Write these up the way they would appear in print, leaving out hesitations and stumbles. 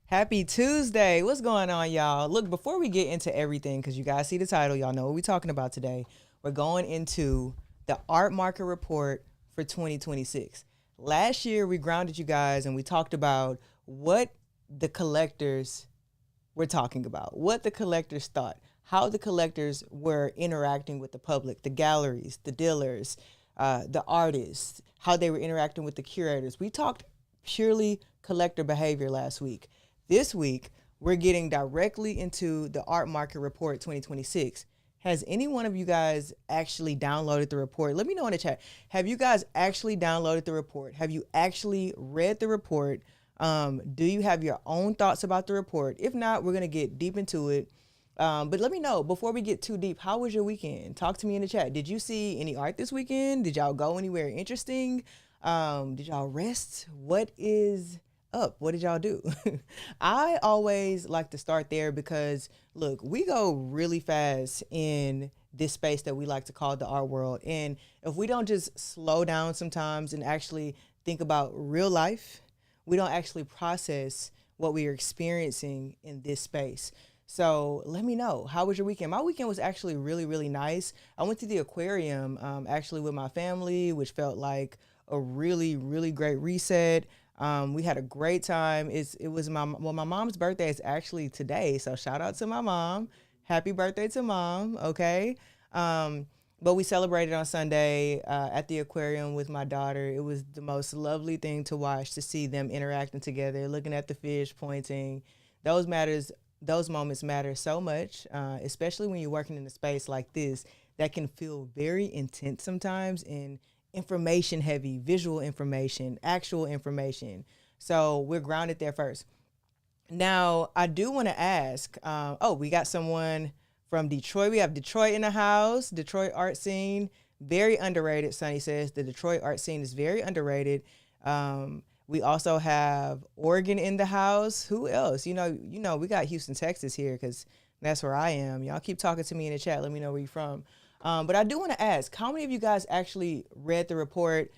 Happy Tuesday. What's going on, y'all? Look, before we get into everything, because you guys see the title, y'all know what we're talking about today. We're going into the art market report for 2026. Last year, we grounded you guys and we talked about what the collectors were talking about, what the collectors thought, how the collectors were interacting with the public, the galleries, the dealers, the artists, how they were interacting with the curators. We talked purely collector behavior last week. This week, we're getting directly into the art market report 2026. Has any one of you guys actually downloaded the report? Let me know in the chat. Have you guys actually downloaded the report? Have you actually read the report? Do you have your own thoughts about the report? If not, we're going to get deep into it. But let me know before we get too deep, how was your weekend? Talk to me in the chat. Did you see any art this weekend? Did y'all go anywhere interesting? Did y'all rest? What is up? What did y'all do? I always like to start there because look, we go really fast in this space that we like to call the art world. And if we don't just slow down sometimes and actually think about real life, we don't actually process what we are experiencing in this space. So let me know, how was your weekend? My weekend was actually really, really nice. I went to the aquarium actually with my family, which felt like a really, really great reset. We had a great time. It was my mom's birthday is actually today. So shout out to my mom. Happy birthday to mom. Okay. But we celebrated on Sunday at the aquarium with my daughter. It was the most lovely thing to watch, to see them interacting together, looking at the fish, pointing. Those moments matter so much, especially when you're working in a space like this that can feel very intense sometimes and information heavy, visual information, actual information. So we're grounded there first. Now, I do want to ask. We got someone from Detroit. We have Detroit in the house. Detroit art scene, very underrated. Sonny says the Detroit art scene is very underrated. We also have Oregon in the house. Who else? We got Houston, Texas here because that's where I am. Y'all keep talking to me in the chat. Let me know where you're from. But I do want to ask, how many of you guys actually read the report?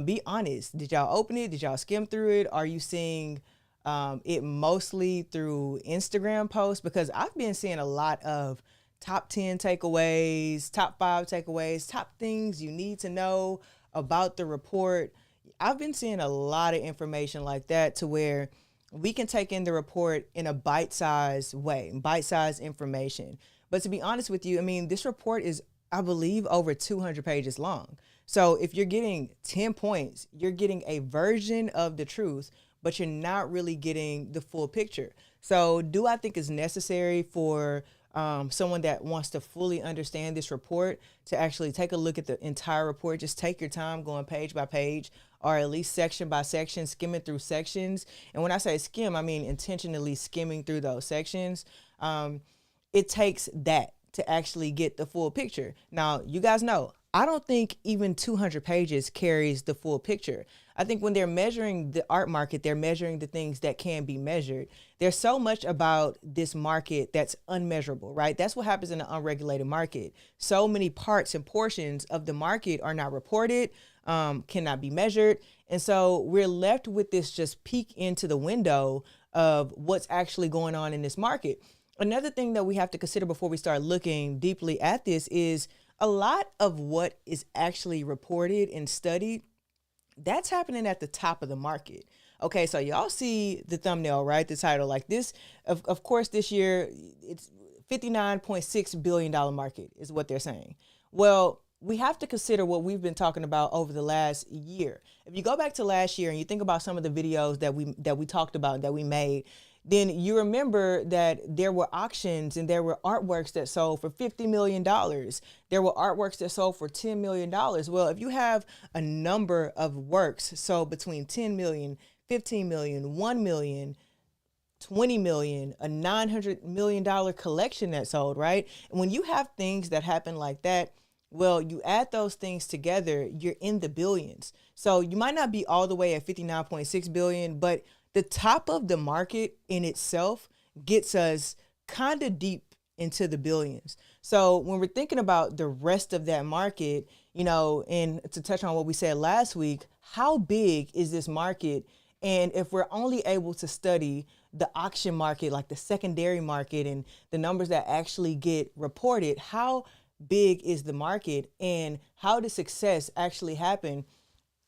Be honest. Did y'all open it? Did y'all skim through it? Are you seeing it mostly through Instagram posts? Because I've been seeing a lot of top 10 takeaways, top 5 takeaways, top things you need to know about the report. I've been seeing a lot of information like that to where we can take in the report in a bite-sized way, bite-sized information. But to be honest with you, I mean, this report is, I believe, over 200 pages long. So if you're getting 10 points, you're getting a version of the truth, but you're not really getting the full picture. So do I think it's necessary for someone that wants to fully understand this report to actually take a look at the entire report? Just take your time going page by page, or at least section by section, skimming through sections. And when I say skim, I mean intentionally skimming through those sections. It takes that to actually get the full picture. Now, you guys know, I don't think even 200 pages carries the full picture. I think when they're measuring the art market, they're measuring the things that can be measured. There's so much about this market that's unmeasurable, right? That's what happens in an unregulated market. So many parts and portions of the market are not reported, cannot be measured. And so we're left with this just peek into the window of what's actually going on in this market. Another thing that we have to consider before we start looking deeply at this is a lot of what is actually reported and studied, that's happening at the top of the market. Okay, so y'all see the thumbnail, right? The title, like this, of course, this year, it's $59.6 billion market is what they're saying. Well, we have to consider what we've been talking about over the last year. If you go back to last year and you think about some of the videos that we talked about, that we made, then you remember that there were auctions and there were artworks that sold for $50 million. There were artworks that sold for $10 million. Well, if you have a number of works sold between 10 million, 15 million, 1 million, 20 million, a $900 million collection that sold, right? And when you have things that happen like that, well, you add those things together, you're in the billions. So you might not be all the way at 59.6 billion, but the top of the market in itself gets us kind of deep into the billions. So when we're thinking about the rest of that market, and to touch on what we said last week, how big is this market? And if we're only able to study the auction market, like the secondary market and the numbers that actually get reported, how big is the market and how does success actually happen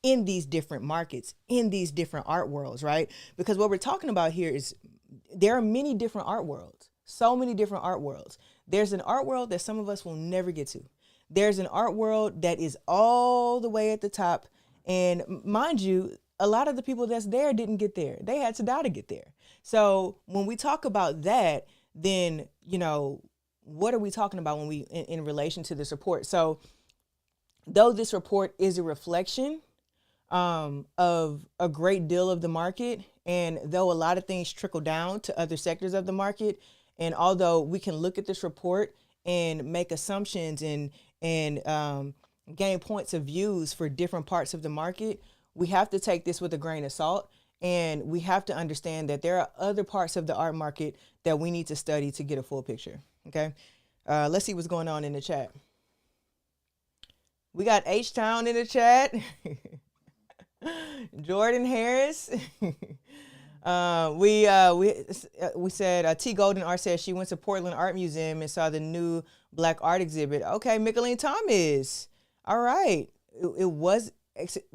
in these different markets, in these different art worlds, right? Because what we're talking about here is there are many different art worlds, so many different art worlds. There's an art world that some of us will never get to. There's an art world that is all the way at the top. And mind you, a lot of the people that's there didn't get there. They had to die to get there. So when we talk about that, then, what are we talking about when we in relation to this report? So though this report is a reflection of a great deal of the market, and though a lot of things trickle down to other sectors of the market, and although we can look at this report and make assumptions and gain points of views for different parts of the market, we have to take this with a grain of salt, and we have to understand that there are other parts of the art market that we need to study to get a full picture. Okay, let's see what's going on in the chat. We got H-Town in the chat. Jordan Harris. We said T Golden Art said she went to Portland Art Museum and saw the new Black art exhibit. Okay, Micheline Thomas. All right, the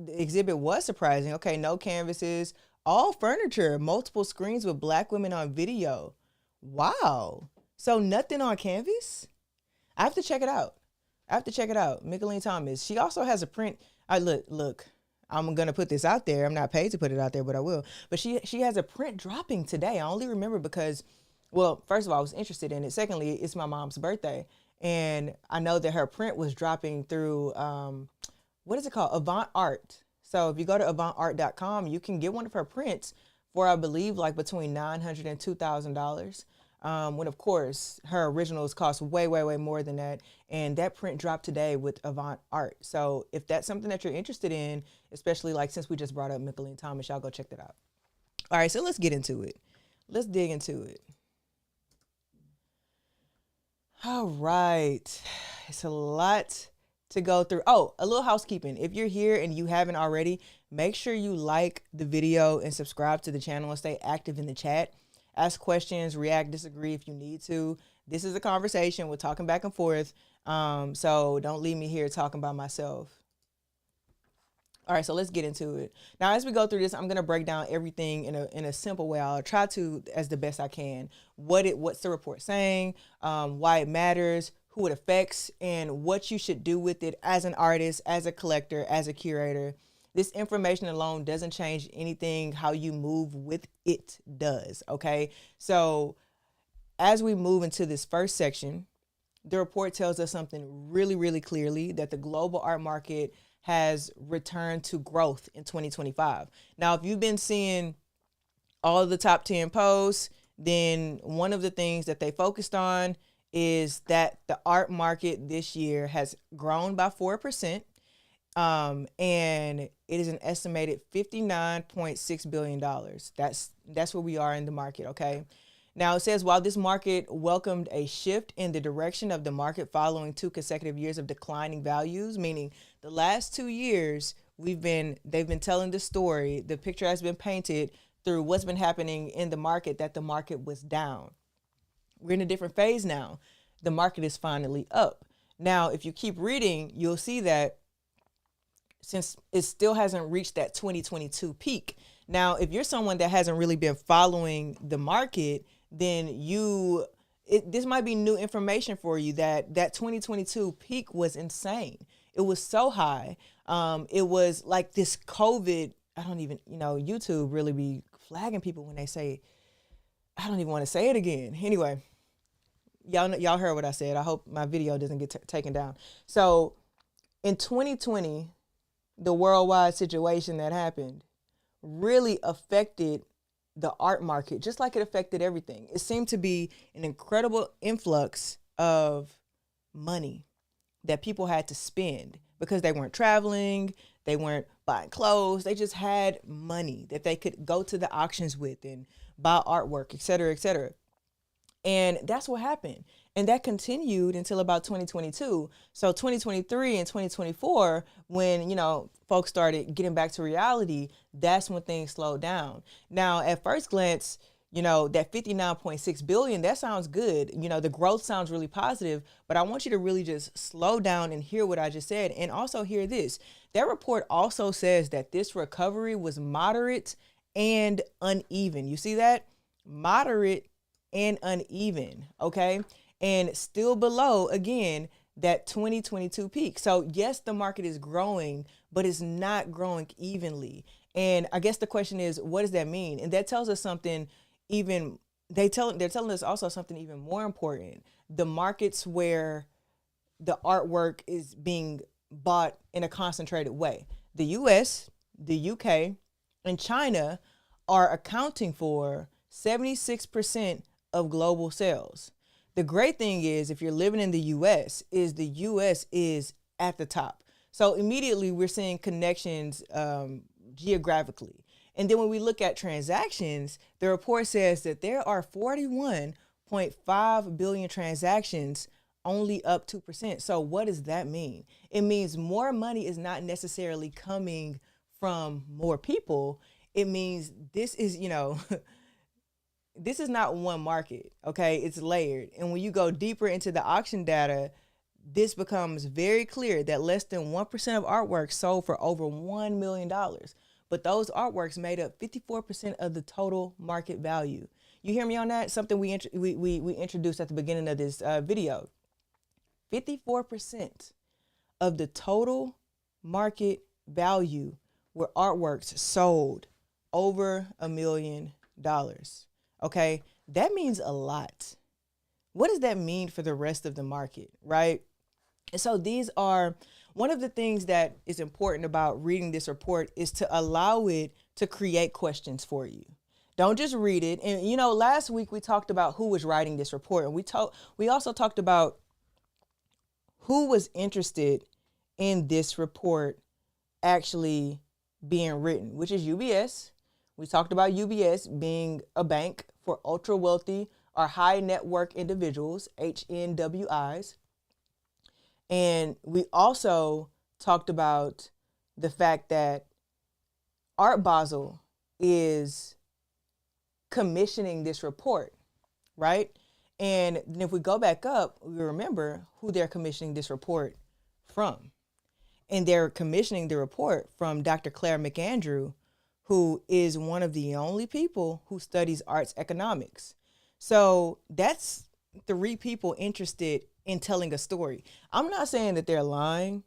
exhibit was surprising. Okay, no canvases, all furniture, multiple screens with Black women on video. Wow. So nothing on canvas? I have to check it out. Micheline Thomas. She also has a print. Look. I'm going to put this out there. I'm not paid to put it out there, but I will. But she has a print dropping today. I only remember because, well, first of all, I was interested in it. Secondly, it's my mom's birthday. And I know that her print was dropping through, what is it called? Avant Art. So if you go to avantart.com, you can get one of her prints for, I believe, like between $900 and $2,000. When of course her originals cost way, way, way more than that. And that print dropped today with Avant Art. So if that's something that you're interested in, especially like since we just brought up Mickalene Thomas, y'all go check that out. All right, so let's get into it. Let's dig into it. All right. It's a lot to go through. Oh, a little housekeeping. If you're here and you haven't already, make sure you like the video and subscribe to the channel and stay active in the chat. Ask questions, react, disagree if you need to. This is a conversation. We're talking back and forth. So don't leave me here talking by myself. All right, so let's get into it. Now, as we go through this, I'm gonna break down everything in a simple way. I'll try to, as the best I can, what's the report saying, why it matters, who it affects, and what you should do with it as an artist, as a collector, as a curator. This information alone doesn't change anything. How you move with it does, okay? So as we move into this first section, the report tells us something really, really clearly, that the global art market has returned to growth in 2025. Now, if you've been seeing all of the top 10 posts, then one of the things that they focused on is that the art market this year has grown by 4%. And it is an estimated $59.6 billion. That's where we are in the market, okay? Now, it says, while this market welcomed a shift in the direction of the market following 2 consecutive years of declining values, meaning the last 2 years, they've been telling the story, the picture has been painted through what's been happening in the market, that the market was down. We're in a different phase now. The market is finally up. Now, if you keep reading, you'll see that since it still hasn't reached that 2022 peak. Now, if you're someone that hasn't really been following the market, then this might be new information for you, that 2022 peak was insane. It was so high. It was like this COVID, I don't even, YouTube really be flagging people when they say, I don't even want to say it again. Anyway, y'all heard what I said. I hope my video doesn't get taken down. So in 2020, the worldwide situation that happened really affected the art market, just like it affected everything. It seemed to be an incredible influx of money that people had to spend because they weren't traveling, they weren't buying clothes, they just had money that they could go to the auctions with and buy artwork, et cetera, et cetera. And that's what happened. And that continued until about 2022. So 2023 and 2024, when, folks started getting back to reality, that's when things slowed down. Now, at first glance, that 59.6 billion, that sounds good. The growth sounds really positive, but I want you to really just slow down and hear what I just said. And also hear this. That report also says that this recovery was moderate and uneven. You see that? Moderate and uneven, okay? And still below, again, that 2022 peak. So yes, the market is growing, but it's not growing evenly. And I guess the question is, what does that mean? And that tells us something they're telling us also something even more important. The markets where the artwork is being bought in a concentrated way. The US, the UK, and China are accounting for 76% of global sales. The great thing is, if you're living in the US, is the US is at the top. So immediately we're seeing connections geographically. And then when we look at transactions, the report says that there are 41.5 billion transactions, only up 2%. So what does that mean? It means more money is not necessarily coming from more people. It means this is, this is not one market, okay? It's layered. And when you go deeper into the auction data, this becomes very clear that less than 1% of artwork sold for over $1 million. But those artworks made up 54% of the total market value. You hear me on that? Something we introduced at the beginning of this video. 54% of the total market value were artworks sold over $1 million. Okay, that means a lot. What does that mean for the rest of the market, right? And so these are one of the things that is important about reading this report, is to allow it to create questions for you. Don't just read it. And last week we talked about who was writing this report, and we also talked about who was interested in this report actually being written, which is UBS. We talked about UBS being a bank for ultra wealthy or high net worth individuals, HNWIs. And we also talked about the fact that Art Basel is commissioning this report, right? And if we go back up, we remember who they're commissioning this report from. And they're commissioning the report from Dr. Claire McAndrew, who is one of the only people who studies arts economics. So that's 3 people interested in telling a story. I'm not saying that they're lying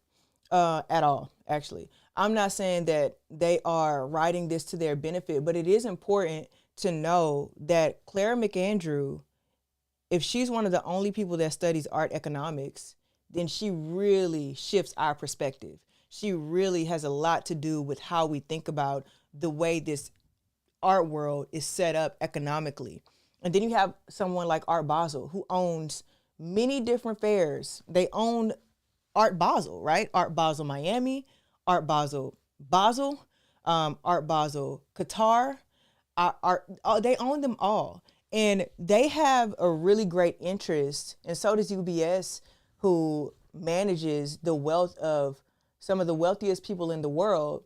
at all, actually. I'm not saying that they are writing this to their benefit, but it is important to know that Claire McAndrew, if she's one of the only people that studies art economics, then she really shifts our perspective. She really has a lot to do with how we think about the way this art world is set up economically. And then you have someone like Art Basel, who owns many different fairs. They own Art Basel, right? Art Basel Miami, Art Basel Basel, Art Basel Qatar. They own them all. And they have a really great interest, and so does UBS, who manages the wealth of some of the wealthiest people in the world.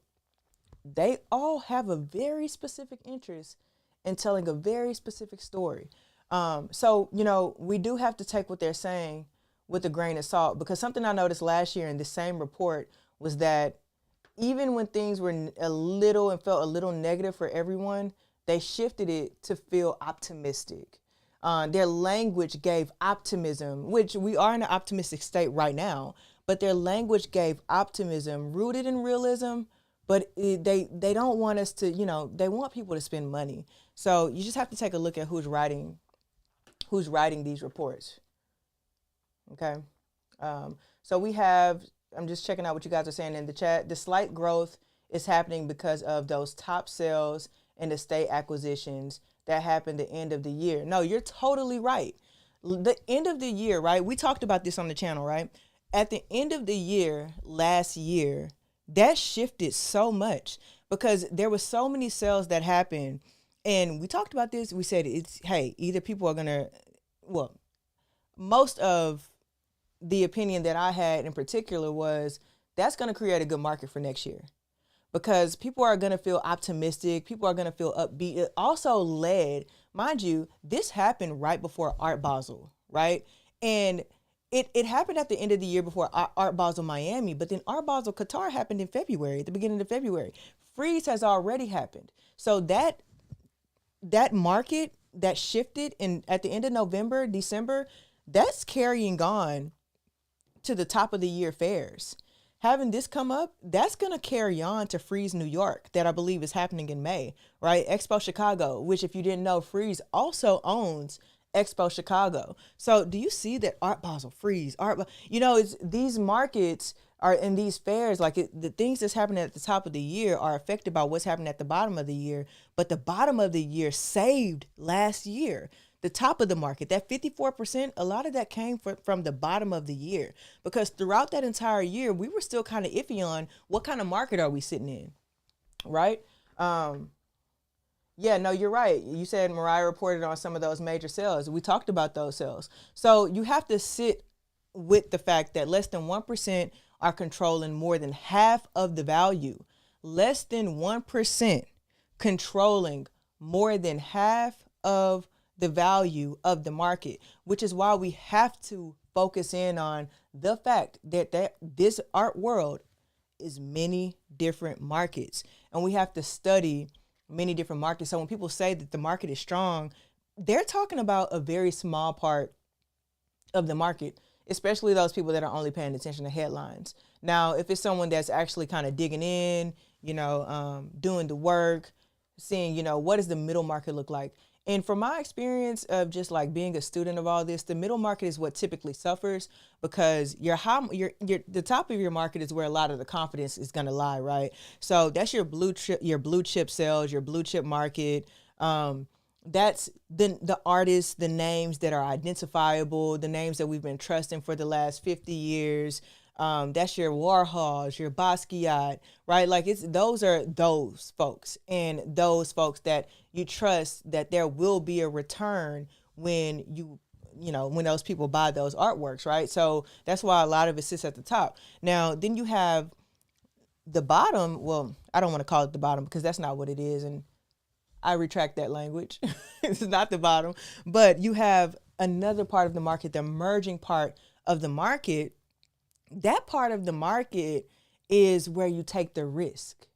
They all have a very specific interest in telling a very specific story. So, we do have to take what they're saying with a grain of salt, because something I noticed last year in the same report was that even when things were a little and felt a little negative for everyone, they shifted it to feel optimistic. Their language gave optimism, which we are in an optimistic state right now, but their language gave optimism rooted in realism, but they don't want us to, they want people to spend money. So you just have to take a look at who's writing these reports. Okay. So I'm just checking out what you guys are saying in the chat. The slight growth is happening because of those top sales and estate acquisitions that happened the end of the year. No, you're totally right. The end of the year, right? We talked about this on the channel, right? At the end of the year, last year, that shifted so much because there was so many sales that happened. And we talked about this. We said, either people are going to, most of the opinion that I had in particular was that's going to create a good market for next year, because people are going to feel optimistic. People are going to feel upbeat. It also led, mind you, this happened right before Art Basel, right? And it happened at the end of the year before Art Basel Miami, but then Art Basel Qatar happened in February, at the beginning of February. Freeze has already happened. So that market that shifted at the end of November, December, that's carrying on to the top of the year fairs. Having this come up, that's going to carry on to Freeze New York, that I believe is happening in May, right? Expo Chicago, which if you didn't know, Freeze also owns Expo Chicago. So do you see that Art Basel, Freeze, it's these markets are in these fairs, the things that's happening at the top of the year are affected by what's happening at the bottom of the year. But the bottom of the year saved last year. The top of the market, that 54%, a lot of that came from the bottom of the year, because throughout that entire year, we were still kind of iffy on what kind of market are we sitting in, right? Yeah, no, you're right. You said Mariah reported on some of those major sales. We talked about those sales. So you have to sit with the fact that less than 1% are controlling more than half of the value. Less than 1% controlling more than half of the value of the market, which is why we have to focus in on the fact that this art world is many different markets, and we have to study many different markets. So when people say that the market is strong, they're talking about a very small part of the market, especially those people that are only paying attention to headlines. Now, if it's someone that's actually kind of digging in, doing the work, seeing, what does the middle market look like? And from my experience of just being a student of all this, the middle market is what typically suffers, because the top of your market is where a lot of the confidence is going to lie, right? So that's your blue chip sales, your blue chip market. That's the artists, the names that are identifiable, the names that we've been trusting for the last 50 years. That's your Warhols, your Basquiat, right? Like those are those folks, and those folks that you trust that there will be a return when when those people buy those artworks, right? So that's why a lot of it sits at the top. Now, then you have the bottom. Well, I don't want to call it the bottom because that's not what it is, and I retract that language. It's not the bottom, but you have another part of the market, the emerging part of the market. That part of the market is where you take the risk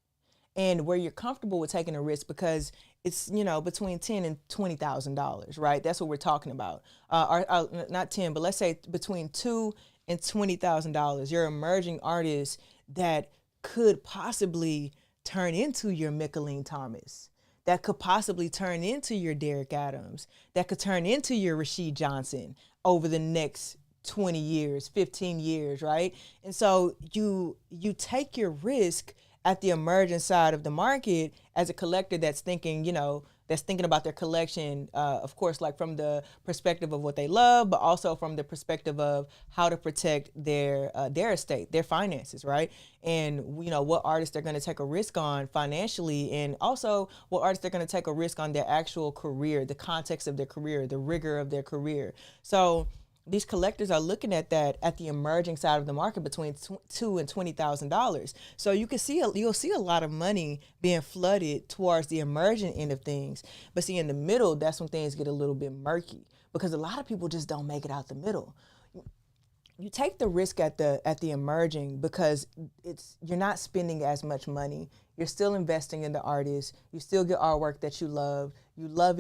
and where you're comfortable with taking a risk because it's between $10,000 and $20,000, right? That's what we're talking about. Not 10, but let's say between $2,000 and $20,000. You're emerging artists that could possibly turn into your Micheline Thomas, that could possibly turn into your Derek Adams, that could turn into your Rasheed Johnson over the next 20 years, 15 years, right? And so you take your risk at the emerging side of the market as a collector that's thinking, that's thinking about their collection, of course, like from the perspective of what they love, but also from the perspective of how to protect their estate, their finances, right? And what artists they're going to take a risk on financially, and also what artists they're going to take a risk on their actual career, the context of their career, the rigor of their career. So these collectors are looking at that at the emerging side of the market between $2,000 and $20,000. So you'll see a lot of money being flooded towards the emerging end of things. But see, in the middle, that's when things get a little bit murky because a lot of people just don't make it out the middle. You take the risk at the emerging because you're not spending as much money. You're still investing in the artist. You still get artwork that you love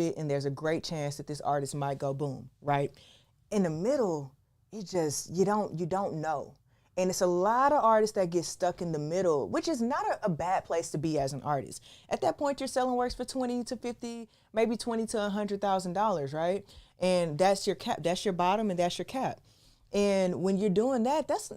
it, and there's a great chance that this artist might go boom, right? In the middle, you don't know. And it's a lot of artists that get stuck in the middle, which is not a bad place to be as an artist. At that point, you're selling works for 20 to 50, maybe 20 to $100,000, right? And that's your cap, that's your bottom, and that's your cap. And when you're doing that, that's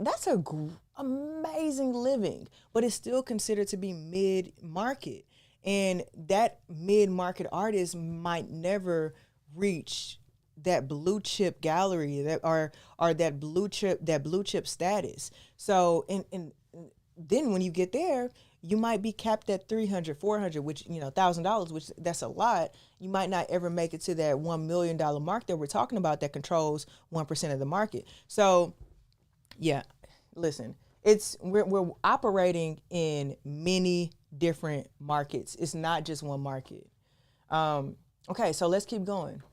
amazing living, but it's still considered to be mid-market. And that mid-market artist might never reach that blue chip gallery or that blue chip status. So and then when you get there, you might be capped at 300, 400, which $1,000, which that's a lot. You might not ever make it to that $1 million mark that we're talking about that controls 1% of the market. So yeah, listen, we're operating in many different markets. It's not just one market. Okay, so let's keep going.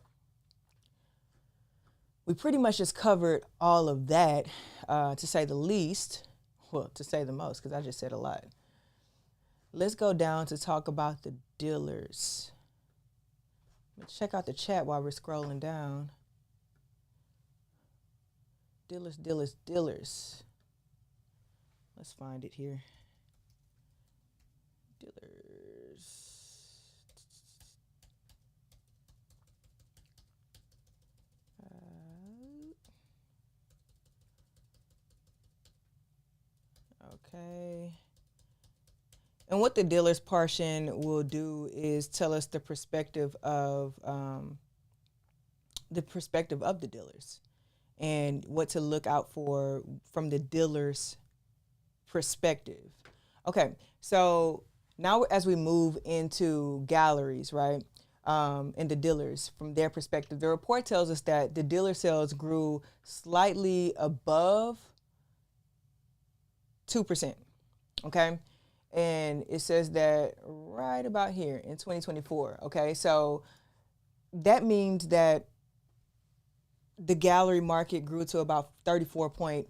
We pretty much just covered all of that, to say the least. Well, to say the most, because I just said a lot. Let's go down to talk about the dealers. Let's check out the chat while we're scrolling down. Dealers. Let's find it here. Dealers. Okay. And what the dealers portion will do is tell us the perspective of the dealers and what to look out for from the dealers' perspective. Okay, so now as we move into galleries, right, and the dealers from their perspective, the report tells us that the dealer sales grew slightly above 2%. Okay. And it says that right about here in 2024. Okay. So that means that the gallery market grew to about $34.8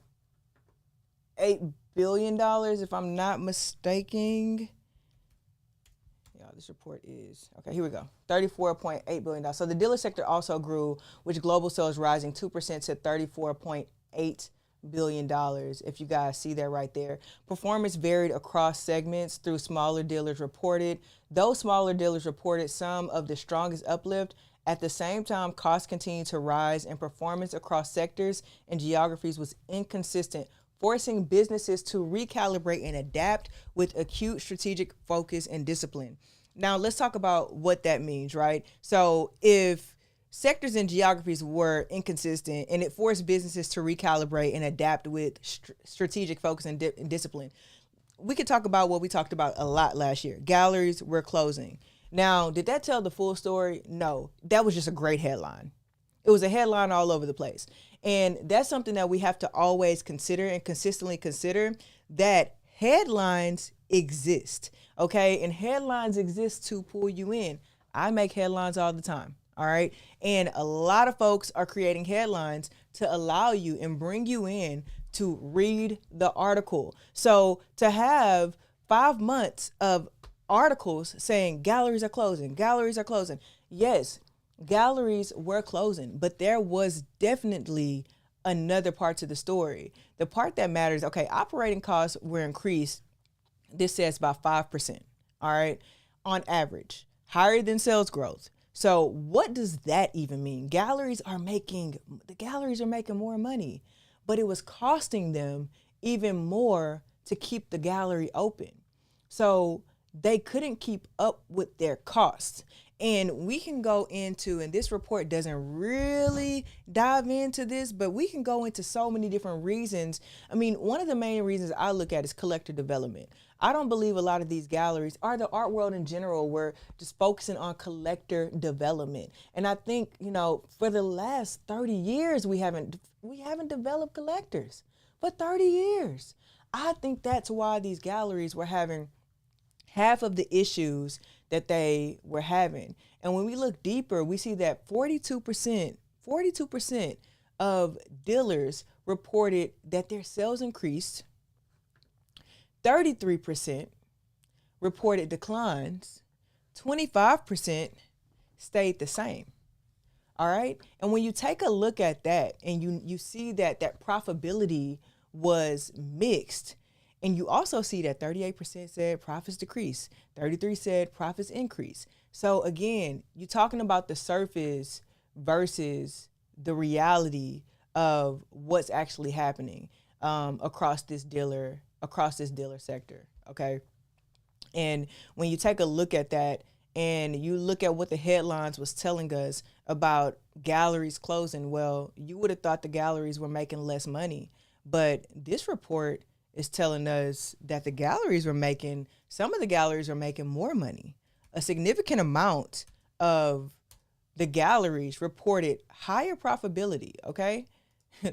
billion, if I'm not mistaken. Yeah, this report is, okay, here we go. $34.8 billion. So the dealer sector also grew, which global sales rising 2% to $34.8 billion, if you guys see that right there. Performance varied across segments through smaller dealers reported. Those smaller dealers reported some of the strongest uplift. At the same time, costs continued to rise and performance across sectors and geographies was inconsistent, forcing businesses to recalibrate and adapt with acute strategic focus and discipline. Now let's talk about what that means, right? So if sectors and geographies were inconsistent and it forced businesses to recalibrate and adapt with strategic focus and discipline, we could talk about what we talked about a lot last year. Galleries were closing. Now, did that tell the full story? No, that was just a great headline. It was a headline all over the place. And that's something that we have to always consider and consistently consider, that headlines exist, okay? And headlines exist to pull you in. I make headlines all the time, all right? And a lot of folks are creating headlines to allow you and bring you in to read the article. So to have 5 months of articles saying galleries are closing, galleries are closing. Yes, galleries were closing, but there was definitely another part to the story. The part that matters, okay, operating costs were increased, this says by 5%, all right, on average, higher than sales growth. So what does that even mean? The galleries are making more money, but it was costing them even more to keep the gallery open. So they couldn't keep up with their costs. And we can go into, and this report doesn't really dive into this, but we can go into so many different reasons. I mean, one of the main reasons I look at is collector development. I don't believe a lot of these galleries, or the art world in general, were just focusing on collector development. And I think, for the last 30 years, we haven't developed collectors. For 30 years. I think that's why these galleries were having half of the issues that they were having. And when we look deeper, we see that 42% of dealers reported that their sales increased. 33% reported declines. 25% stayed the same. All right. And when you take a look at that and you see that profitability was mixed, and you also see that 38% said profits decrease, 33% said profits increase. So again, you're talking about the surface versus the reality of what's actually happening across this dealer sector. Okay. And when you take a look at that and you look at what the headlines was telling us about galleries closing, well, you would have thought the galleries were making less money. But this report is telling us that some of the galleries were making more money. A significant amount of the galleries reported higher profitability, okay?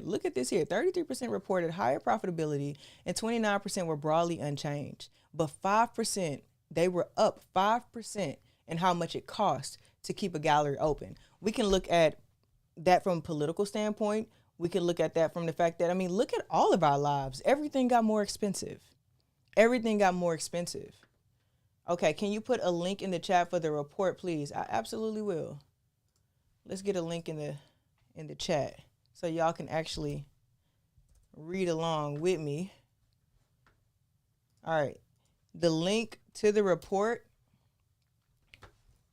Look at this here. 33% reported higher profitability and 29% were broadly unchanged. But 5%, they were up 5% in how much it cost to keep a gallery open. We can look at that from a political standpoint. We can look at that from the fact that, look at all of our lives. Everything got more expensive. Okay, can you put a link in the chat for the report, please? I absolutely will. Let's get a link in the chat so y'all can actually read along with me. All right. The link to the report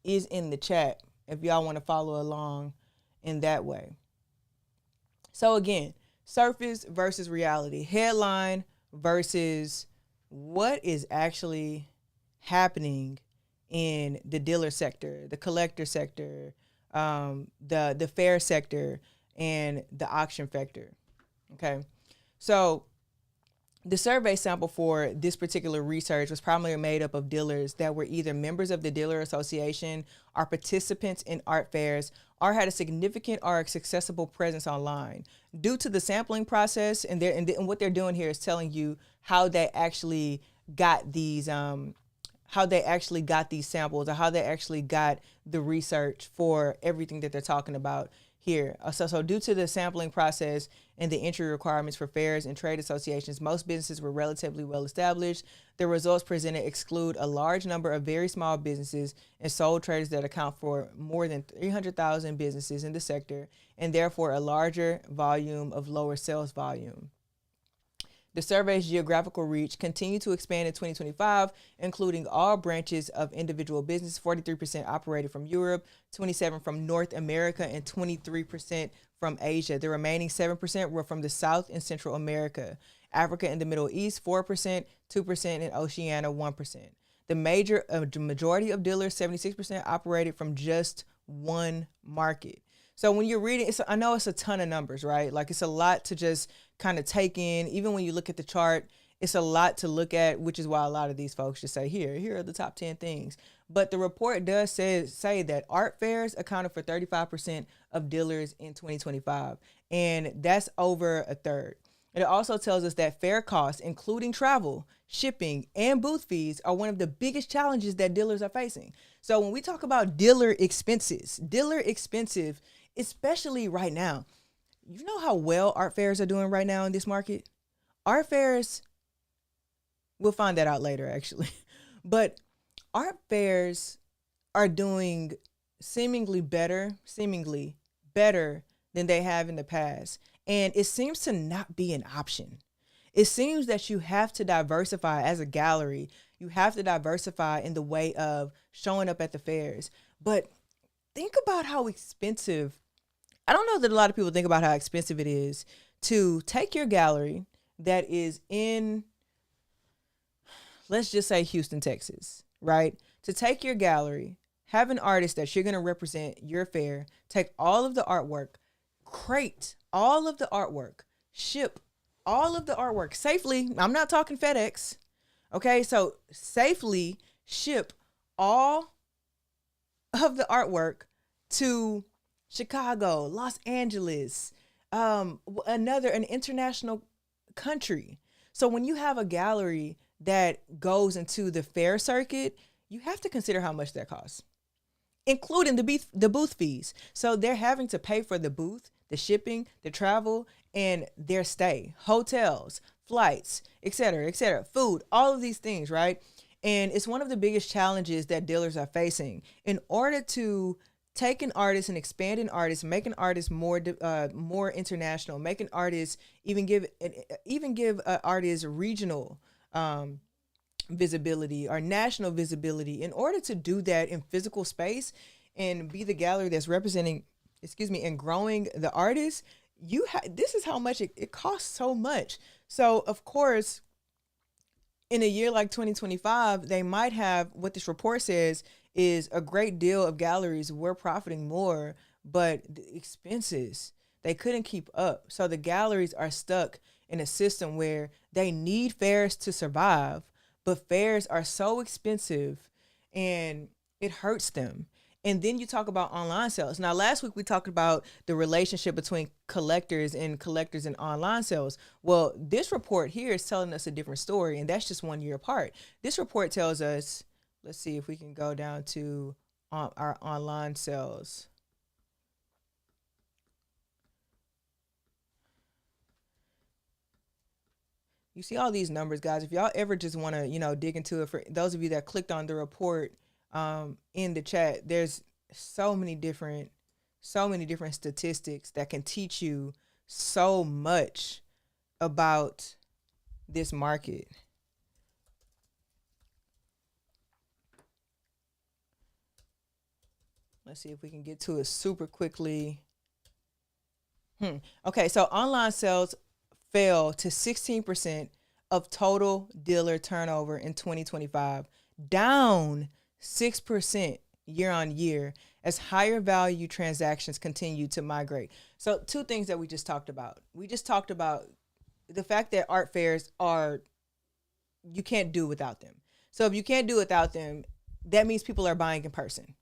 is in the chat if y'all want to follow along in that way. So again, surface versus reality, headline versus what is actually happening in the dealer sector, the collector sector, the fair sector, and the auction sector. Okay, so the survey sample for this particular research was primarily made up of dealers that were either members of the dealer association or participants in art fairs or had a significant or accessible presence online. Due to the sampling process, and what they're doing here is telling you how they actually got these samples, or how they actually got the research for everything that they're talking about here. So due to the sampling process and the entry requirements for fairs and trade associations, most businesses were relatively well established. The results presented exclude a large number of very small businesses and sole traders that account for more than 300,000 businesses in the sector, and therefore a larger volume of lower sales volume. The survey's geographical reach continued to expand in 2025, including all branches of individual business. 43% operated from Europe, 27% from North America, and 23% from Asia. The remaining 7% were from the South and Central America. Africa and the Middle East, 4%, 2%, and Oceania, 1%. The majority of dealers, 76%, operated from just one market. So when you're reading, I know it's a ton of numbers, right? Like it's a lot to just kind of take in. Even when you look at the chart, it's a lot to look at, which is why a lot of these folks just say, here are the top 10 things. But the report does say that art fairs accounted for 35% of dealers in 2025, and that's over a third. It also tells us that fair costs, including travel, shipping, and booth fees, are one of the biggest challenges that dealers are facing. So when we talk about dealer expenses, especially right now, you know how well art fairs are doing right now in this market? Art fairs, we'll find that out later actually, but art fairs are doing seemingly better than they have in the past. And it seems to not be an option. It seems that you have to diversify as a gallery. You have to diversify in the way of showing up at the fairs. But think about how expensive, I don't know that a lot of people think about how expensive it is to take your gallery that is in, let's just say Houston, Texas, right? To take your gallery, have an artist that you're going to represent your fair, take all of the artwork, crate all of the artwork, ship all of the artwork safely. I'm not talking FedEx. Okay, so safely ship all of the artwork to Chicago, Los Angeles, an international country. So when you have a gallery that goes into the fair circuit, you have to consider how much that costs, including the booth fees. So they're having to pay for the booth, the shipping, the travel, and their stay, hotels, flights, et cetera, food, all of these things, right? And it's one of the biggest challenges that dealers are facing. In order to take an artist and expand an artist, make an artist more international, make an artist even give artists regional visibility or national visibility. In order to do that in physical space and be the gallery that's representing, and growing the artist, this is how much it costs so much. So of course, in a year like 2025, they might have, what this report says is a great deal of galleries were profiting more, but the expenses, they couldn't keep up. So the galleries are stuck in a system where they need fairs to survive, but fairs are so expensive and it hurts them. And then you talk about online sales. Now, last week we talked about the relationship between collectors and online sales. Well, this report here is telling us a different story, and that's just 1 year apart. This report tells us, let's see if we can go down to our online sales. You see all these numbers, guys. If y'all ever just want to, dig into it, for those of you that clicked on the report in the chat, there's so many different statistics that can teach you so much about this market. Let's see if we can get to it super quickly. Okay, so online sales fell to 16% of total dealer turnover in 2025, down 6% year on year as higher value transactions continue to migrate. So two things that we just talked about. We just talked about the fact that art fairs you can't do without them. So if you can't do without them, that means people are buying in person.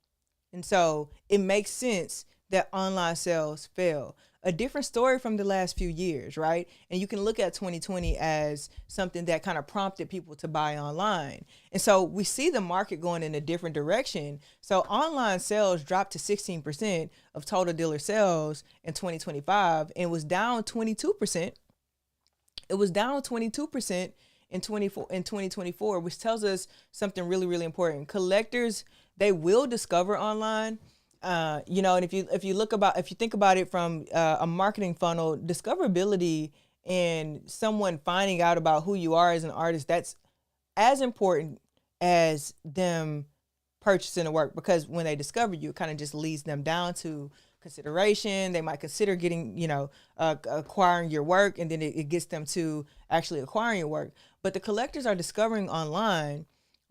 And so it makes sense that online sales fell. A different story from the last few years, right? And you can look at 2020 as something that kind of prompted people to buy online. And so we see the market going in a different direction. So online sales dropped to 16% of total dealer sales in 2025 and was down 22%. It was down 22% in 2024, which tells us something really, really important. Collectors, they will discover online. And if you think about it from a marketing funnel, discoverability and someone finding out about who you are as an artist, that's as important as them purchasing the work, because when they discover you, it kind of just leads them down to consideration. They might consider getting, acquiring your work, and then it gets them to actually acquiring your work. But the collectors are discovering online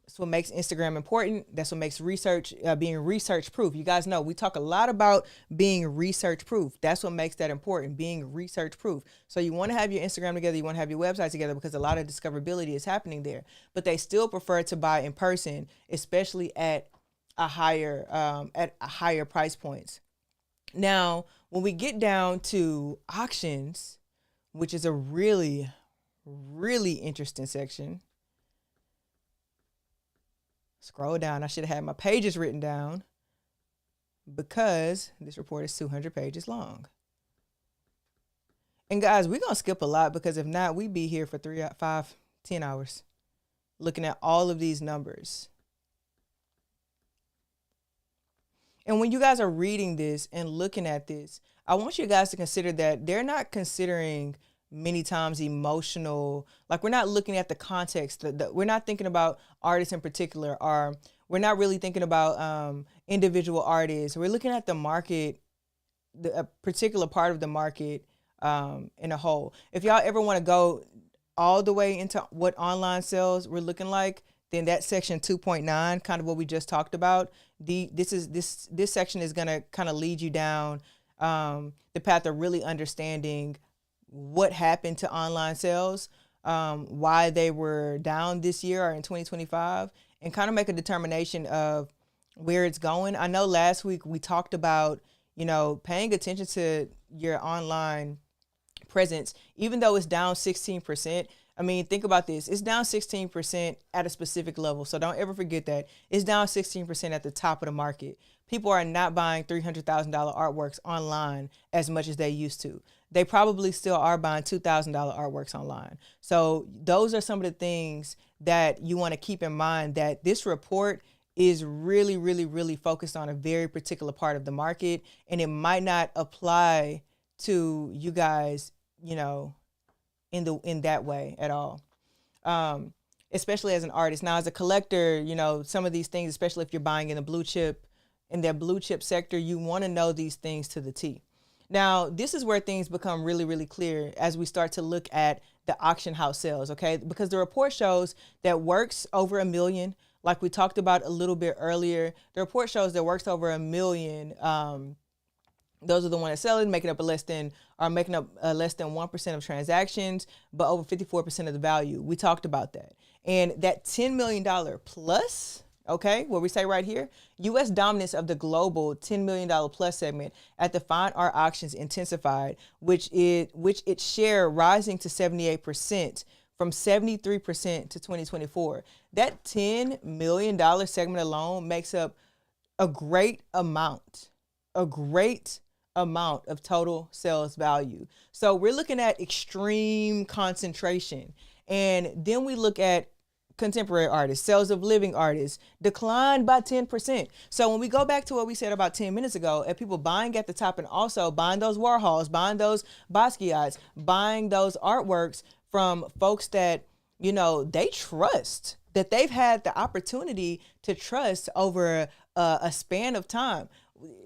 That's what makes Instagram important. That's what makes research being research proof. You guys know we talk a lot about being research proof. That's what makes that important, being research proof. So you want to have your Instagram together, you want to have your website together because a lot of discoverability is happening there. But they still prefer to buy in person, especially at a higher price points. Now, when we get down to auctions, which is a really, really interesting section. Scroll down. I should have had my pages written down because this report is 200 pages long. And guys, we're going to skip a lot because if not, we'd be here for 3, 5, 10 hours looking at all of these numbers. And when you guys are reading this and looking at this, I want you guys to consider that they're not considering many times emotional, like we're not looking at the context, we're not thinking about artists in particular, or we're not really thinking about individual artists. We're looking at the market, a particular part of the market in a whole. If y'all ever want to go all the way into what online sales were looking like, then that section 2.9, kind of what we just talked about, this section is going to kind of lead you down the path of really understanding what happened to online sales, why they were down this year or in 2025, and kind of make a determination of where it's going. I know last week we talked about, paying attention to your online presence, even though it's down 16%. I mean, think about this. It's down 16% at a specific level. So don't ever forget that. It's down 16% at the top of the market. People are not buying $300,000 artworks online as much as they used to. They probably still are buying $2,000 artworks online. So those are some of the things that you want to keep in mind, that this report is really, really, really focused on a very particular part of the market, and it might not apply to you guys, in that way at all. Especially as an artist. Now, as a collector, some of these things, especially if you're buying in that blue chip sector, you want to know these things to the T. Now, this is where things become really, really clear as we start to look at the auction house sales, okay? Because the report shows that works over $1 million, like we talked about a little bit earlier. The report shows that works over $1 million. Those are the ones that selling, making up less than 1% of transactions, but over 54% of the value. We talked about that. And that $10 million plus, okay, what we say right here, U.S. dominance of the global $10 million plus segment at the fine art auctions intensified, which its share rising to 78% from 73% to 2024. That $10 million segment alone makes up a great amount of total sales value. So we're looking at extreme concentration. And then we look at contemporary artists, sales of living artists declined by 10%. So when we go back to what we said about 10 minutes ago, and people buying at the top and also buying those Warhols, buying those Basquiats, buying those artworks from folks that, they trust, that they've had the opportunity to trust over a span of time.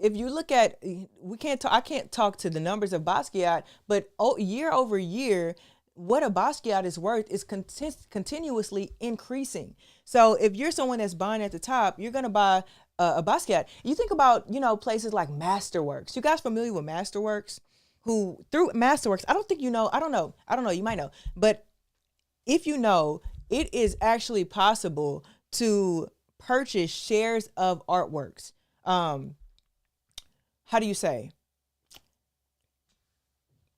If you look at, I can't talk to the numbers of Basquiat, but year over year, what a Basquiat is worth is continuously increasing. So if you're someone that's buying at the top, you're going to buy a Basquiat. You think about, places like Masterworks. You guys familiar with Masterworks? Who through Masterworks, I don't know, you might know. But if you know, it is actually possible to purchase shares of artworks. How do you say?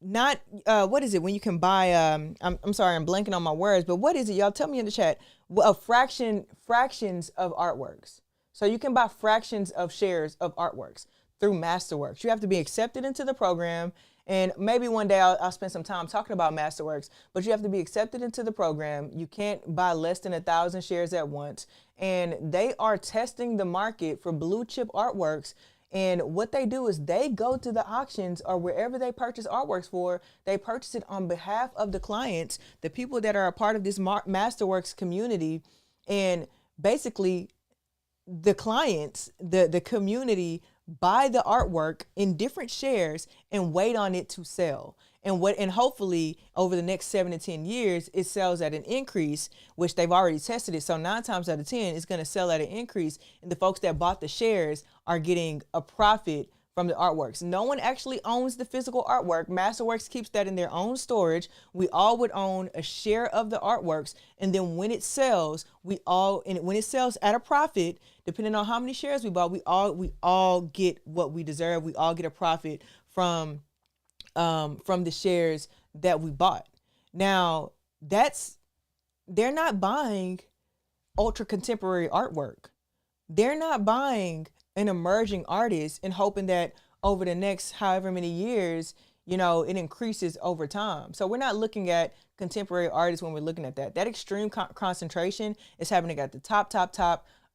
Not what is it when you can buy I'm sorry, I'm blanking on my words, but what is it? Y'all tell me in the chat. Fractions of artworks. So you can buy fractions of shares of artworks through Masterworks. You have to be accepted into the program, and maybe one day I'll spend some time talking about Masterworks, but you have to be accepted into the program. You can't buy less than 1,000 shares at once, and they are testing the market for blue chip artworks. And what they do is they go to the auctions or wherever they purchase artworks for, they purchase it on behalf of the clients, the people that are a part of this Masterworks community. And basically the clients, the community buy the artwork in different shares and wait on it to sell. And hopefully over the next 7 to 10 years, it sells at an increase, which they've already tested it. So 9 times out of 10, it's going to sell at an increase. And the folks that bought the shares are getting a profit from the artworks. No one actually owns the physical artwork. Masterworks keeps that in their own storage. We all would own a share of the artworks, and then when it sells, when it sells at a profit, depending on how many shares we bought, we all get what we deserve. We all get a profit from the shares that we bought. Now, they're not buying ultra contemporary artwork. They're not buying an emerging artist and hoping that over the next however many years, it increases over time. So we're not looking at contemporary artists when we're looking at that. That extreme concentration is happening at the top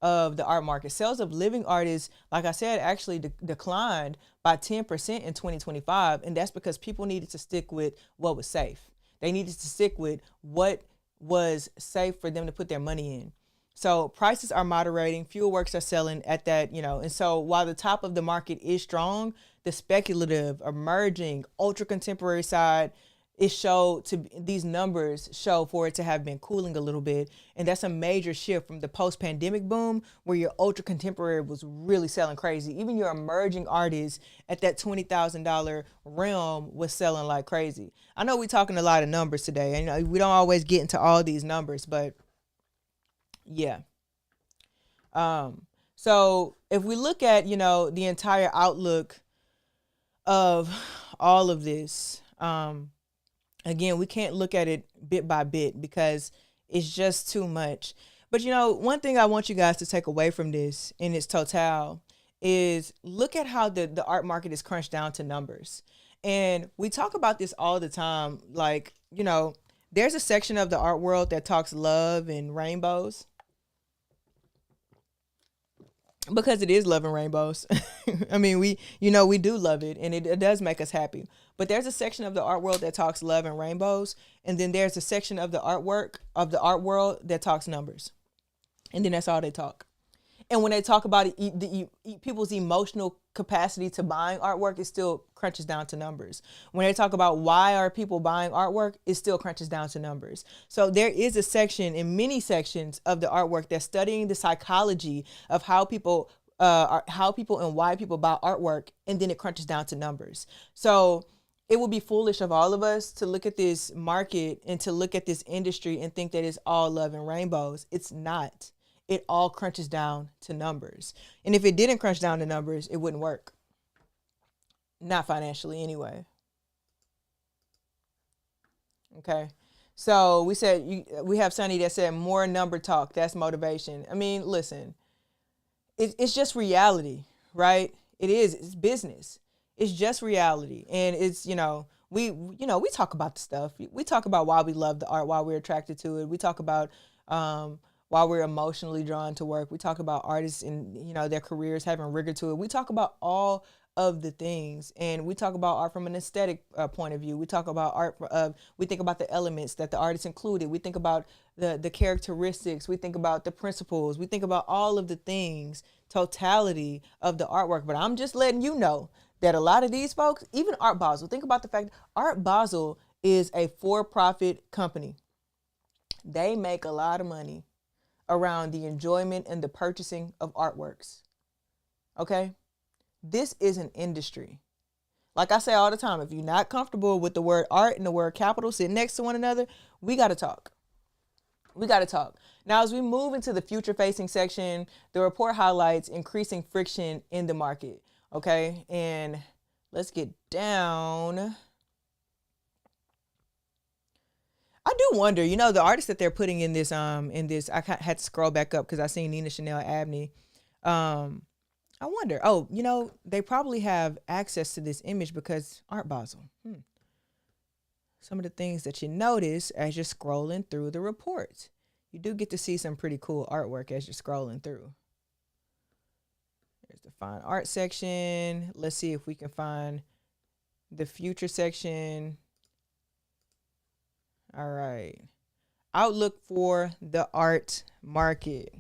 of the art market. Sales of living artists, like I said, actually declined by 10% in 2025. And that's because people needed to stick with what was safe. They needed to stick with what was safe for them to put their money in. So prices are moderating, fewer works are selling at that, and so while the top of the market is strong, the speculative, emerging, ultra contemporary side these numbers show for it to have been cooling a little bit. And that's a major shift from the post-pandemic boom where your ultra contemporary was really selling crazy. Even your emerging artists at that $20,000 realm was selling like crazy. I know we're talking a lot of numbers today, and we don't always get into all these numbers, but yeah. So if we look at, the entire outlook of all of this, again, we can't look at it bit by bit because it's just too much. But, one thing I want you guys to take away from this in its total is look at how the art market is crunched down to numbers. And we talk about this all the time. Like, there's a section of the art world that talks love and rainbows. Because it is love and rainbows. I mean, we do love it, and it does make us happy. But there's a section of the art world that talks love and rainbows, and then there's a section of the art world that talks numbers. And then that's all they talk. And when they talk about people's emotional capacity to buying artwork, it still crunches down to numbers. When they talk about why are people buying artwork, it still crunches down to numbers. So there is a section in many sections of the artwork that's studying the psychology of how people and why people buy artwork, and then it crunches down to numbers. So it would be foolish of all of us to look at this market and to look at this industry and think that it's all love and rainbows. It's not. It all crunches down to numbers. And if it didn't crunch down to numbers, it wouldn't work. Not financially anyway. Okay. So we have Sunny that said more number talk. That's motivation. I mean, listen, it's just reality, right? It is. It's business. It's just reality. And it's, we talk about the stuff. We talk about why we love the art, why we're attracted to it. We talk about, why we're emotionally drawn to work. We talk about artists and, their careers having rigor to it. We talk about all of the things, and we talk about art from an aesthetic point of view. We talk about art, we think about the elements that the artist included. We think about the characteristics. We think about the principles. We think about all of the things, totality of the artwork. But I'm just letting you know that a lot of these folks, even Art Basel, think about the fact Art Basel is a for-profit company. They make a lot of money around the enjoyment and the purchasing of artworks. Okay? This is an industry. Like I say all the time, if you're not comfortable with the word art and the word capital sitting next to one another, we got to talk. We got to talk. Now, as we move into the future-facing section, the report highlights increasing friction in the market. Okay? And let's get down. I do wonder, the artists that they're putting in this, I had to scroll back up because I seen Nina Chanel Abney. I wonder, they probably have access to this image because Art Basel. Some of the things that you notice as you're scrolling through the report. You do get to see some pretty cool artwork as you're scrolling through. There's the fine art section. Let's see if we can find the future section. All right. Outlook for the art market.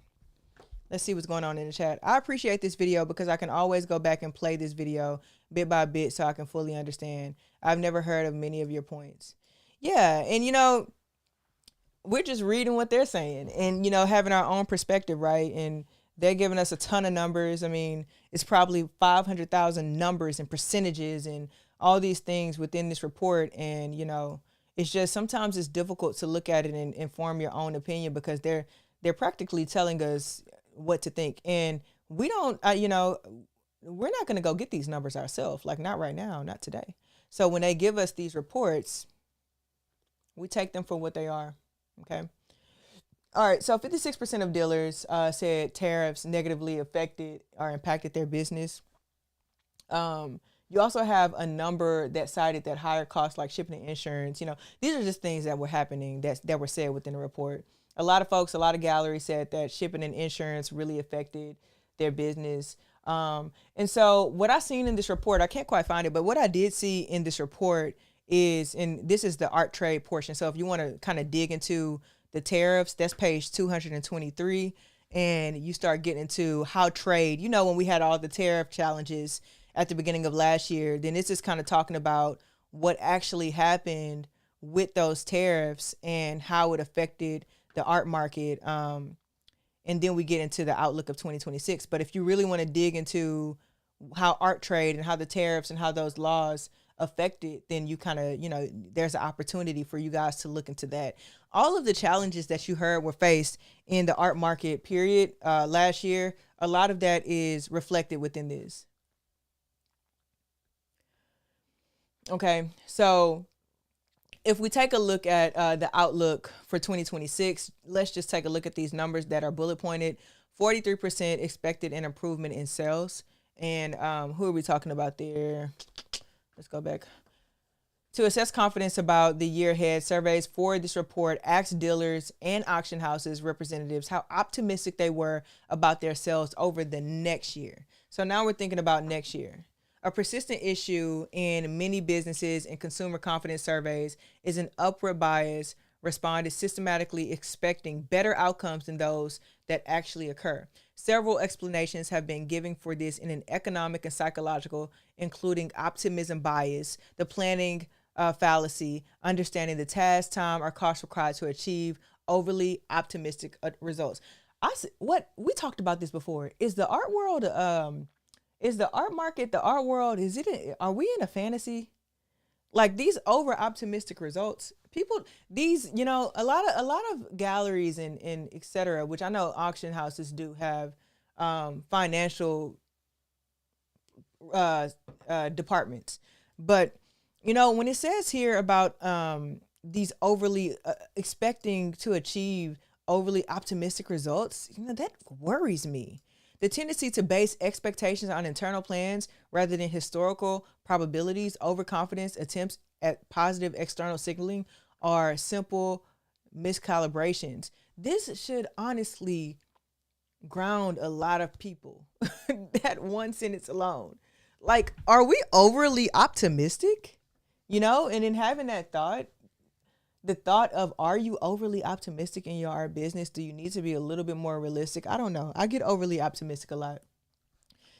Let's see what's going on in the chat. I appreciate this video because I can always go back and play this video bit by bit so I can fully understand. I've never heard of many of your points. Yeah, and we're just reading what they're saying and having our own perspective, right? And they're giving us a ton of numbers. I mean, it's probably 500,000 numbers and percentages and all these things within this report. And it's just sometimes it's difficult to look at it and inform your own opinion because they're practically telling us what to think. And we don't, we're not going to go get these numbers ourselves. Like not right now, not today. So when they give us these reports, we take them for what they are. Okay. All right. So 56% of dealers said tariffs negatively affected or impacted their business. You also have a number that cited that higher costs like shipping and insurance. These are just things that were happening that were said within the report. A lot of folks, a lot of galleries said that shipping and insurance really affected their business. And so what I seen in this report, I can't quite find it, but what I did see in this report is, and this is the art trade portion. So if you want to kind of dig into the tariffs, that's page 223. And you start getting into how trade, when we had all the tariff challenges at the beginning of last year, then this is kind of talking about what actually happened with those tariffs and how it affected the art market. And then we get into the outlook of 2026. But if you really want to dig into how art trade and how the tariffs and how those laws affected, then you kind of, there's an opportunity for you guys to look into that. All of the challenges that you heard were faced in the art market period last year. A lot of that is reflected within this. Okay, so if we take a look at the outlook for 2026, let's just take a look at these numbers that are bullet pointed. 43% expected an improvement in sales. And who are we talking about there? Let's go back. To assess confidence about the year ahead, surveys for this report asked dealers and auction houses representatives how optimistic they were about their sales over the next year. So now we're thinking about next year. A persistent issue in many businesses and consumer confidence surveys is an upward bias responded systematically expecting better outcomes than those that actually occur. Several explanations have been given for this in an economic and psychological, including optimism bias, the planning fallacy, understanding the task, time, or cost required to achieve overly optimistic results. What we talked about this before. Is the art world, is the art market, the art world, are we in a fantasy? Like these over optimistic results, people, these, a lot of galleries and et cetera, which I know auction houses do have financial departments. But, when it says here about these overly expecting to achieve overly optimistic results, that worries me. The tendency to base expectations on internal plans rather than historical probabilities, overconfidence, attempts at positive external signaling are simple miscalibrations. This should honestly ground a lot of people. That one sentence alone. Like, are we overly optimistic? And in having that thought, the thought of, are you overly optimistic in your art business? Do you need to be a little bit more realistic? I don't know. I get overly optimistic a lot.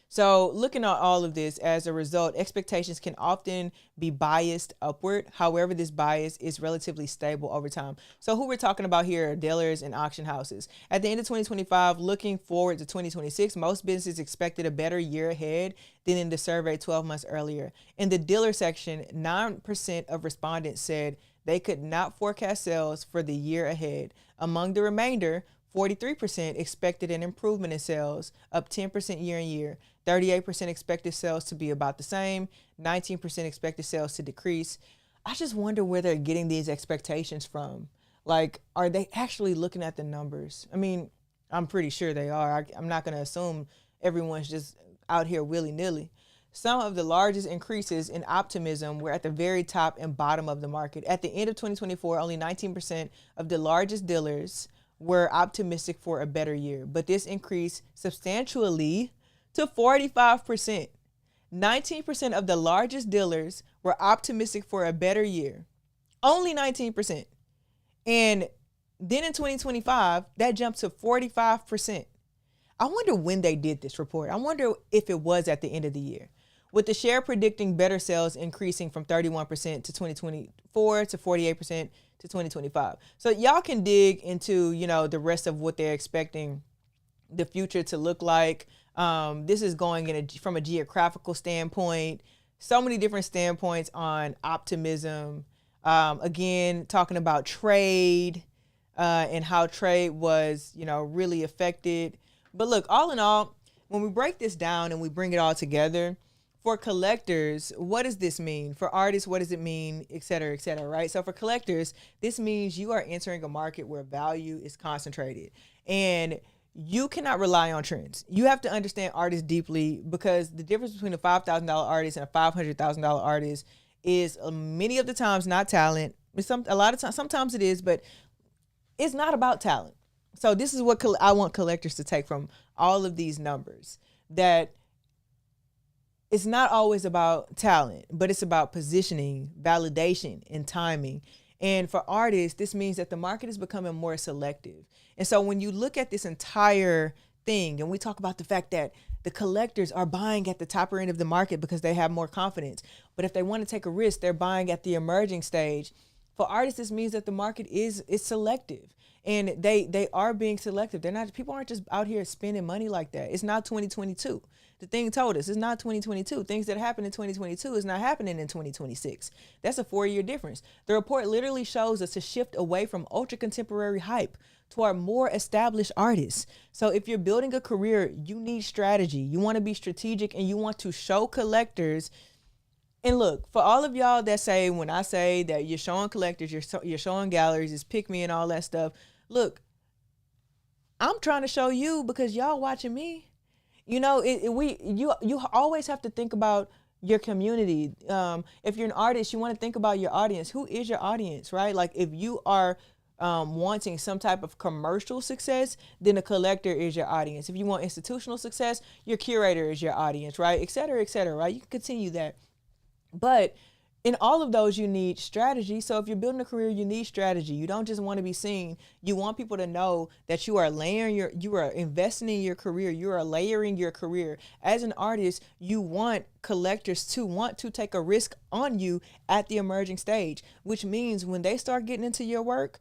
So looking at all of this, as a result, expectations can often be biased upward. However, this bias is relatively stable over time. So who we're talking about here are dealers and auction houses. At the end of 2025, looking forward to 2026, most businesses expected a better year ahead than in the survey 12 months earlier. In the dealer section, 9% of respondents said they could not forecast sales for the year ahead. Among the remainder, 43% expected an improvement in sales, up 10% year on year. 38% expected sales to be about the same. 19% expected sales to decrease. I just wonder where they're getting these expectations from. Like, are they actually looking at the numbers? I mean, I'm pretty sure they are. I'm not going to assume everyone's just out here willy-nilly. Some of the largest increases in optimism were at the very top and bottom of the market. At the end of 2024, only 19% of the largest dealers were optimistic for a better year, but this increased substantially to 45%. 19% of the largest dealers were optimistic for a better year. Only 19%. And then in 2025, that jumped to 45%. I wonder when they did this report. I wonder if it was at the end of the year. With the share predicting better sales increasing from 31% to 2024 to 48% to 2025. So y'all can dig into, the rest of what they're expecting the future to look like. This is going from a geographical standpoint, so many different standpoints on optimism. Again, talking about trade and how trade was, really affected. But look, all in all, when we break this down and we bring it all together, for collectors, what does this mean? For artists, what does it mean, et cetera, right? So for collectors, this means you are entering a market where value is concentrated. And you cannot rely on trends. You have to understand artists deeply, because the difference between a $5,000 artist and a $500,000 artist is many of the times not talent. A lot of times, sometimes it is, but it's not about talent. So this is what I want collectors to take from all of these numbers, that it's not always about talent, but it's about positioning, validation, and timing. And for artists, this means that the market is becoming more selective. And so when you look at this entire thing, and we talk about the fact that the collectors are buying at the topper end of the market because they have more confidence. But if they want to take a risk, they're buying at the emerging stage. For artists, this means that the market is selective. And they are being selective. People aren't just out here spending money like that. It's not 2022. The thing told us it's not 2022. Things that happen in 2022 is not happening in 2026. That's a 4-year difference. The report literally shows us a shift away from ultra contemporary hype toward more established artists. So if you're building a career, you need strategy. You want to be strategic, and you want to show collectors. And look, for all of y'all that say, when I say that you're showing collectors, you're showing galleries, it's pick me and all that stuff. Look, I'm trying to show you because y'all watching me. You always have to think about your community. If you're an artist, you want to think about your audience. Who is your audience, right? Like if you are wanting some type of commercial success, then a collector is your audience. If you want institutional success, your curator is your audience, right? Et cetera, right? You can continue that. But in all of those, you need strategy. So if you're building a career, you need strategy. You don't just want to be seen. You want people to know that you are investing in your career. You are layering your career. As an artist, you want collectors to want to take a risk on you at the emerging stage, which means when they start getting into your work,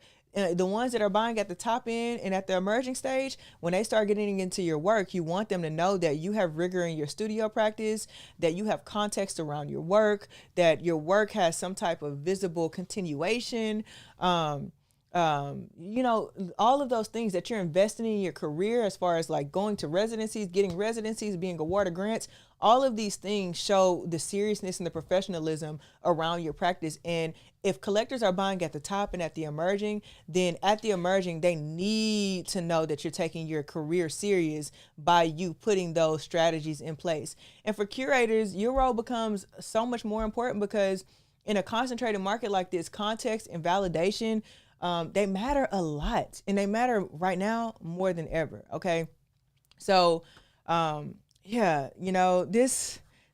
the ones that are buying at the top end and at the emerging stage, when they start getting into your work, you want them to know that you have rigor in your studio practice, that you have context around your work, that your work has some type of visible continuation. All of those things, that you're investing in your career, as far as like going to residencies, getting residencies, being awarded grants. All of these things show the seriousness and the professionalism around your practice. And if collectors are buying at the top and at the emerging, then at the emerging, they need to know that you're taking your career serious by you putting those strategies in place. And for curators, your role becomes so much more important, because in a concentrated market like this, context and validation, they matter a lot, and they matter right now more than ever. Okay. So,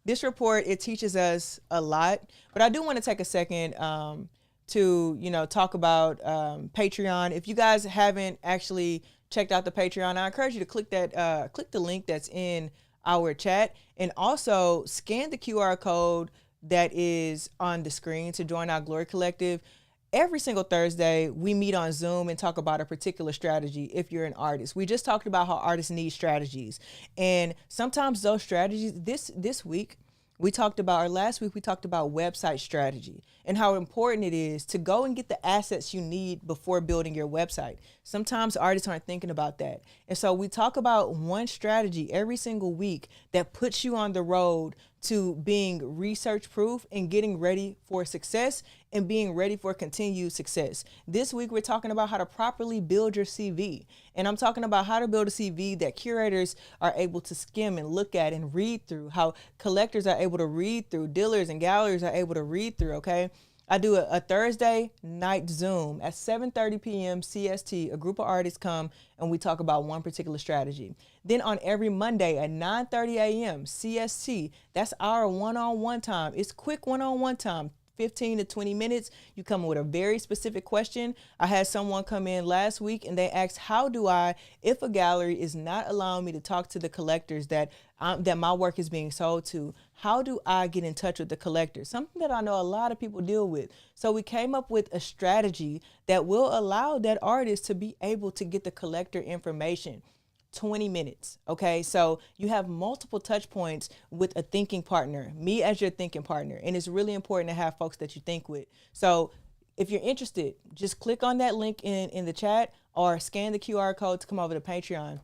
this report, it teaches us a lot, but I do want to take a second, to, talk about, Patreon. If you guys haven't actually checked out the Patreon, I encourage you to click the link that's in our chat, and also scan the QR code that is on the screen to join our Glory Collective. Every single Thursday, we meet on Zoom and talk about a particular strategy. If you're an artist, we just talked about how artists need strategies, and sometimes those strategies. This week, last week we talked about website strategy and how important it is to go and get the assets you need before building your website. Sometimes artists aren't thinking about that, and so we talk about one strategy every single week that puts you on the road to being research proof and getting ready for success and being ready for continued success. This week, we're talking about how to properly build your CV. And I'm talking about how to build a CV that curators are able to skim and look at and read through, how collectors are able to read through, dealers and galleries are able to read through, okay? I do a Thursday night Zoom at 7:30 p.m. CST. A group of artists come and we talk about one particular strategy. Then on every Monday at 9:30 a.m. CST, that's our one-on-one time. It's quick one-on-one time, 15 to 20 minutes. You come with a very specific question. I had someone come in last week and they asked, how do I, if a gallery is not allowing me to talk to the collectors that my work is being sold to, how do I get in touch with the collectors? Something that I know a lot of people deal with. So we came up with a strategy that will allow that artist to be able to get the collector information. 20 minutes. Okay. So you have multiple touch points with a thinking partner, me as your thinking partner. And it's really important to have folks that you think with. So if you're interested, just click on that link in the chat or scan the QR code to come over to Patreon.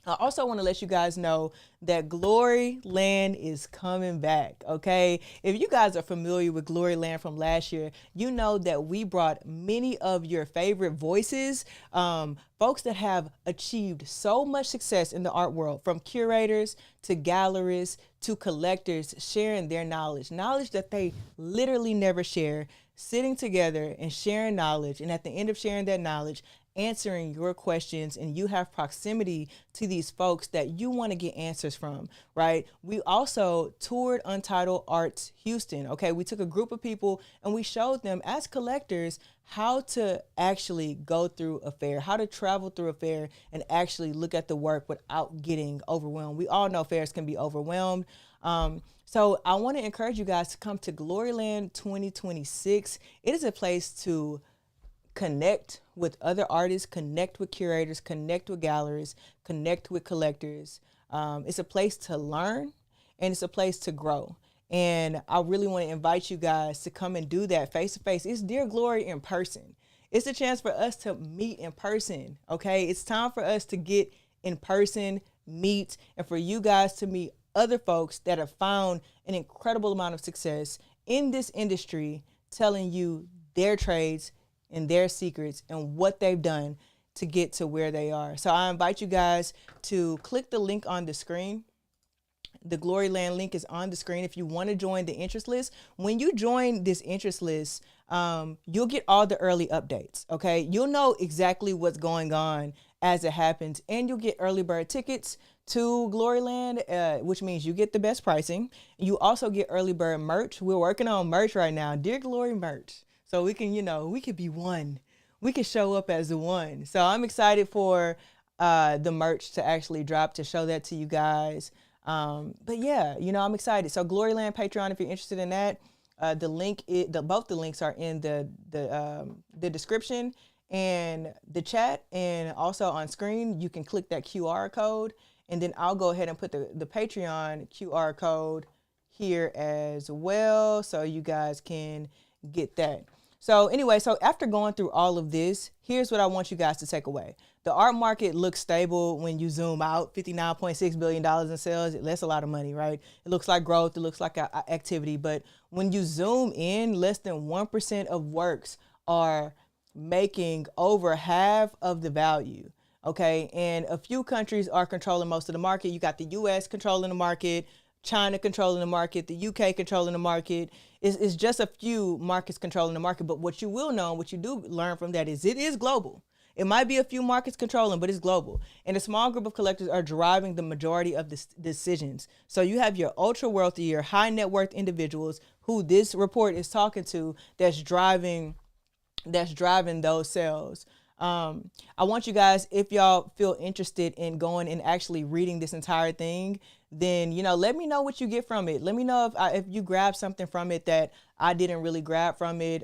I also want to let you guys know that Glory Land is coming back, okay? If you guys are familiar with Glory Land from last year, you know that we brought many of your favorite voices, folks that have achieved so much success in the art world, from curators to gallerists to collectors, sharing their knowledge that they literally never share, sitting together and sharing knowledge. And at the end of sharing that knowledge, answering your questions, and you have proximity to these folks that you want to get answers from, right? We also toured Untitled Arts Houston, okay? We took a group of people and we showed them as collectors how to actually go through a fair, how to travel through a fair and actually look at the work without getting overwhelmed. We all know fairs can be overwhelmed. So I want to encourage you guys to come to Gloryland 2026. It is a place to connect with other artists, connect with curators, connect with galleries, connect with collectors. It's a place to learn and it's a place to grow. And I really want to invite you guys to come and do that face to face. It's Dear Glory in person. It's a chance for us to meet in person. Okay. It's time for us to get in person, meet, and for you guys to meet other folks that have found an incredible amount of success in this industry, telling you their trades and their secrets and what they've done to get to where they are. So I invite you guys to click the link on the screen. The Gloryland link is on the screen if you want to join the interest list. When you join this interest list, you'll get all the early updates, okay? You'll know exactly what's going on as it happens, and you'll get early bird tickets to Gloryland, which means you get the best pricing. You also get early bird merch. We're working on merch right now, Dear Glory merch. So we can, we could be one. We could show up as the one. So I'm excited for the merch to actually drop, to show that to you guys. But yeah, I'm excited. So Gloryland Patreon, if you're interested in that, both the links are in the description and the chat, and also on screen. You can click that QR code, and then I'll go ahead and put the Patreon QR code here as well, so you guys can get that. So anyway, so after going through all of this, here's what I want you guys to take away. The art market looks stable when you zoom out. $59.6 billion in sales. That's a lot of money, right? It looks like growth. It looks like activity. But when you zoom in, less than 1% of works are making over half of the value. Okay. And a few countries are controlling most of the market. You got the US controlling the market, China controlling the market, the UK controlling the market. It's just a few markets controlling the market. But what you will know, what you do learn from that is it is global. It might be a few markets controlling, but it's global. And a small group of collectors are driving the majority of the decisions. So you have your ultra wealthy, your high net worth individuals who this report is talking to, that's driving those sales. I want you guys, if y'all feel interested in going and actually reading this entire thing, then, let me know what you get from it. Let me know if you grab something from it that I didn't really grab from it.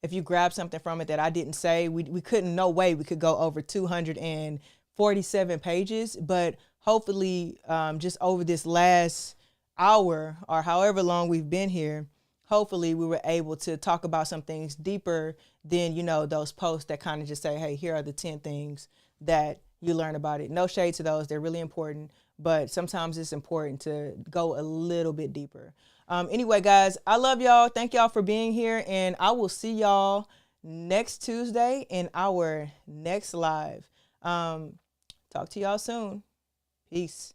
If you grab something from it that I didn't say, we couldn't, no way we could go over 247 pages, but hopefully just over this last hour or however long we've been here, hopefully we were able to talk about some things deeper than, those posts that kind of just say, hey, here are the 10 things that you learn about it. No shade to those. They're really important, but sometimes it's important to go a little bit deeper. Anyway, guys, I love y'all. Thank y'all for being here, and I will see y'all next Tuesday in our next live. Talk to y'all soon. Peace.